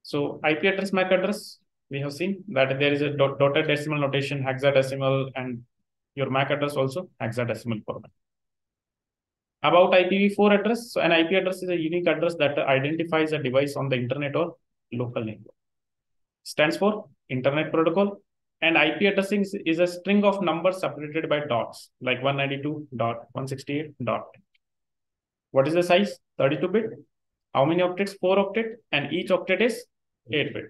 So IP address, MAC address, we have seen that there is a dotted decimal notation, hexadecimal, and your MAC address also hexadecimal format. About IPv4 address, so an IP address is a unique address that identifies a device on the internet or local network. Stands for Internet Protocol, and IP addressing is a string of numbers separated by dots, like 192.168. What is the size? 32-bit. How many octets? 4 octet, and each octet is 8-bit.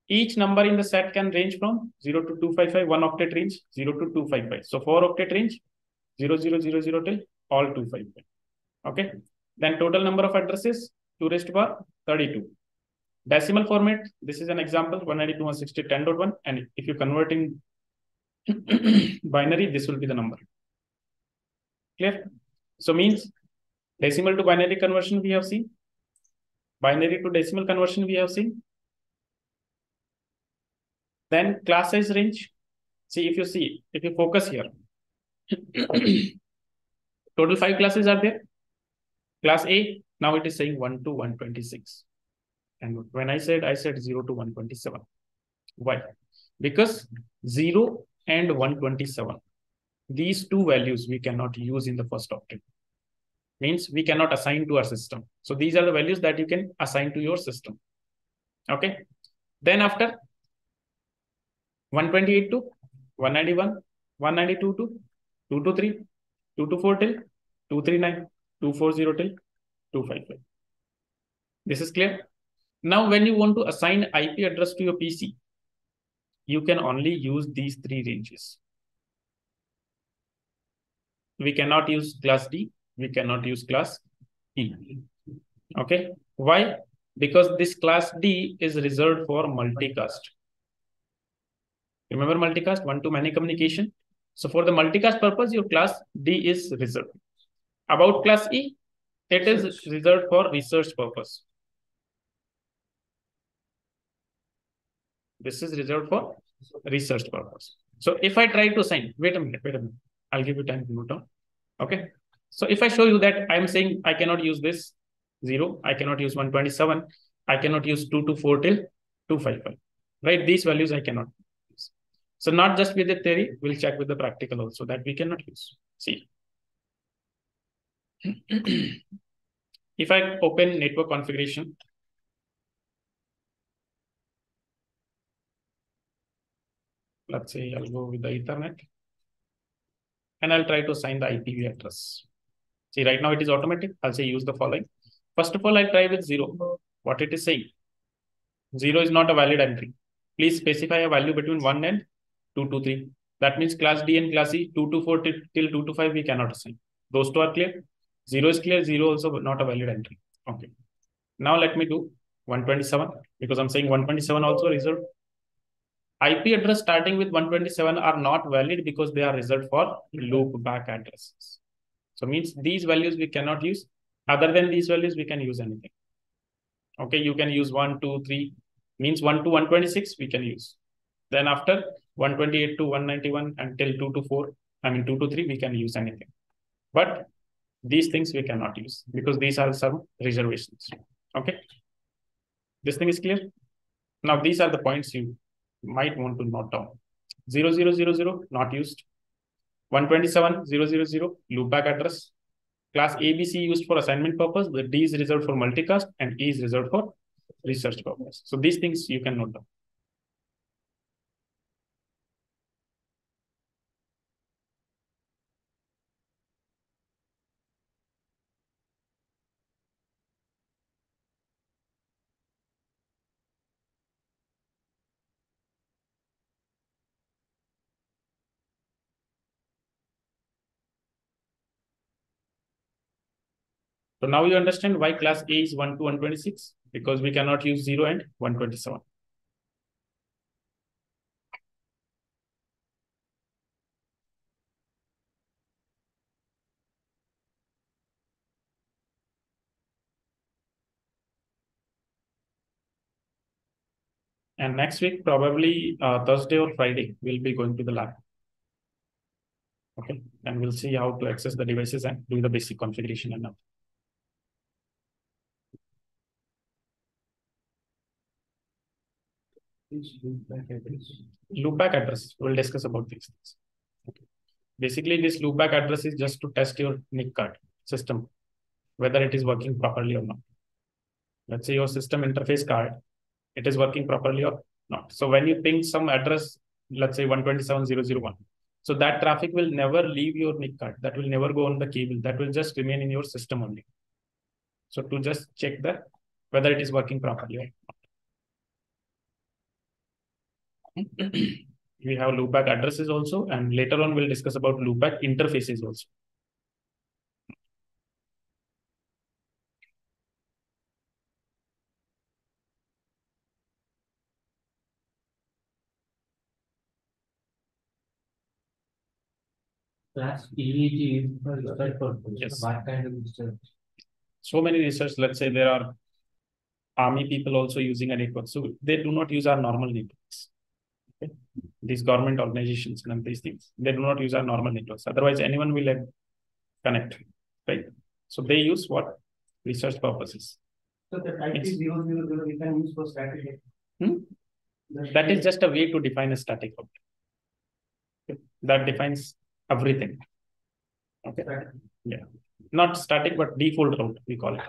Each number in the set can range from 0 to 255, 1 octet range 0 to 255. So 4 octet range 0000 till all 255. Okay. Then total number of addresses 2 raised to power 32. Decimal format, this is an example 192.168.10.1, and if you convert in binary, this will be the number. Clear? So means decimal to binary conversion we have seen. Binary to decimal conversion we have seen. Then class size range. See, if you focus here, total 5 classes are there. Class A, now it is saying 1 to 126. And when I said 0 to 127. Why? Because 0 and 127, these two values we cannot use in the first octet. Means we cannot assign to our system. So these are the values that you can assign to your system. Okay. Then after 128 to 191, 192 to 223, 224 till 239, 240 till 255. This is clear. Now, when you want to assign IP address to your PC, you can only use these 3 ranges. We cannot use class D. We cannot use class E. Okay. Why? Because this class D is reserved for multicast. Remember multicast, one-to-many communication. So for the multicast purpose, your class D is reserved. About class E, it is reserved for research purpose. This is reserved for research purpose. So if I try to assign, wait a minute. I'll give you time to note down. Okay. So if I show you that I'm saying I cannot use this 0, I cannot use 127, I cannot use 224 till 255, right? These values I cannot use. So not just with the theory, we'll check with the practical also that we cannot use. See. If I open network configuration, let's say I'll go with the Ethernet and I'll try to assign the IPv address. See, right now it is automatic. I'll say use the following. First of all, I'll try with 0. What it is saying? 0 is not a valid entry. Please specify a value between 1 and 223. That means class D and class E, 224 till 225 we cannot assign. Those two are clear. 0 is clear. 0 also not a valid entry. Okay. Now let me do 127 because I'm saying 127 also reserved. IP address starting with 127 are not valid because they are reserved for loopback addresses. So means these values we cannot use. Other than these values, we can use anything. Okay, you can use 1, 2, 3. Means 1 to 126 we can use. Then after 128 to 191 until 2 to 4, 2 to 3 we can use anything. But these things we cannot use because these are some reservations. Okay, this thing is clear. Now these are the points you might want to note down. 0000 not used. 127.0.0.0 loopback address. Class ABC used for assignment purpose. The D is reserved for multicast and E is reserved for research purpose. So these things you can note down. So now you understand why class A is 1 to 126 because we cannot use 0 and 127. And next week, probably Thursday or Friday, we'll be going to the lab. Okay, and we'll see how to access the devices and do the basic configuration and now. Loopback address. We'll discuss about these things. Okay. Basically, this loopback address is just to test your NIC card system, whether it is working properly or not. Let's say your system interface card, it is working properly or not. So when you ping some address, let's say 127.0.0.1, so that traffic will never leave your NIC card. That will never go on the cable. That will just remain in your system only. So to just check that whether it is working properly or not. We have loopback addresses also, and later on we'll discuss about loopback interfaces also. Class EEG is for research purpose. Yes. What kind of research? So many research, let's say there are army people also using a network. So they do not use our normal networks. Okay? These government organizations and these things, they do not use our normal networks. Otherwise, anyone will connect, right? So they use what? Research purposes. So the type is 000 we can use for static. That is just a way to define a static route. Okay? That defines everything. Okay. Static. Yeah. Not static, but default route, we call it.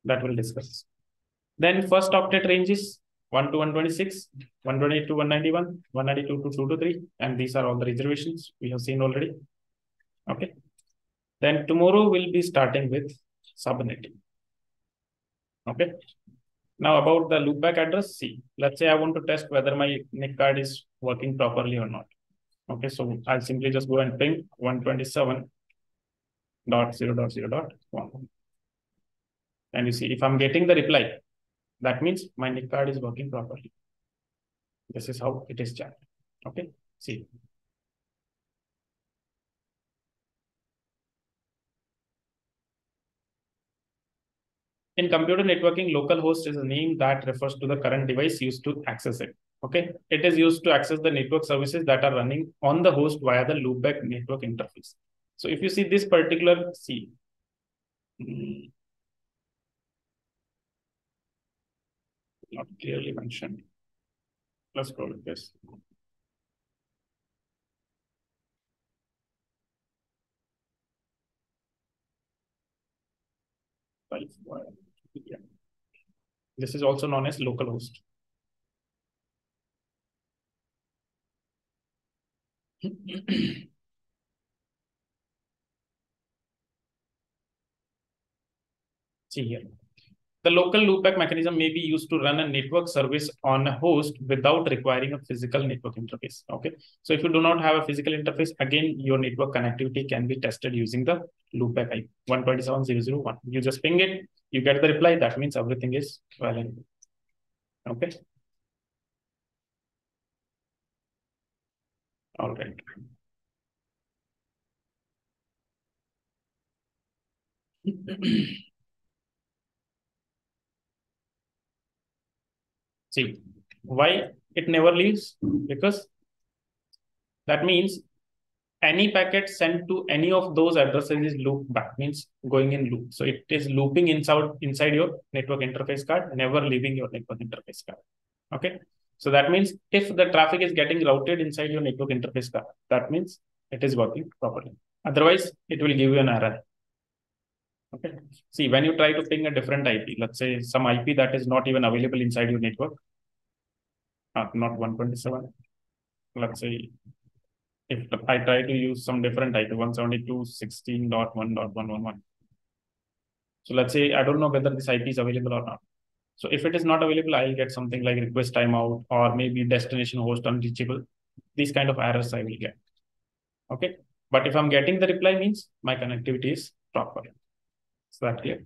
That we'll discuss. Then first octet range is 1 to 126, 128 to 191, 192 to 223, and these are all the reservations we have seen already. Okay. Then tomorrow we'll be starting with subnetting. Okay. Now about the loopback address, see, let's say I want to test whether my NIC card is working properly or not. Okay, so I'll simply just go and ping 127.0.0.1. And you see, if I'm getting the reply, that means my NIC card is working properly. This is how it is checked. Okay, see. In computer networking, localhost is a name that refers to the current device used to access it. Okay, it is used to access the network services that are running on the host via the loopback network interface. So if you see this particular C, not clearly mentioned. Let's go with this. Yeah. This is also known as localhost. See here. The local loopback mechanism may be used to run a network service on a host without requiring a physical network interface. Okay. So if you do not have a physical interface, again, your network connectivity can be tested using the loopback IP 127.0.0.1. You just ping it, you get the reply. That means everything is valid. Okay. All right. See, why it never leaves? Because that means any packet sent to any of those addresses is looped back, means going in loop. So it is looping inside your network interface card, never leaving your network interface card. Okay. So that means if the traffic is getting routed inside your network interface card, that means it is working properly. Otherwise, it will give you an error. Okay. See, when you try to ping a different IP, let's say some IP that is not even available inside your network, not 127, let's say if I try to use some different IP, 172.16.1.111. So let's say I don't know whether this IP is available or not. So if it is not available, I'll get something like request timeout or maybe destination host unreachable. These kind of errors I will get. Okay. But if I'm getting the reply means my connectivity is proper. Is that clear?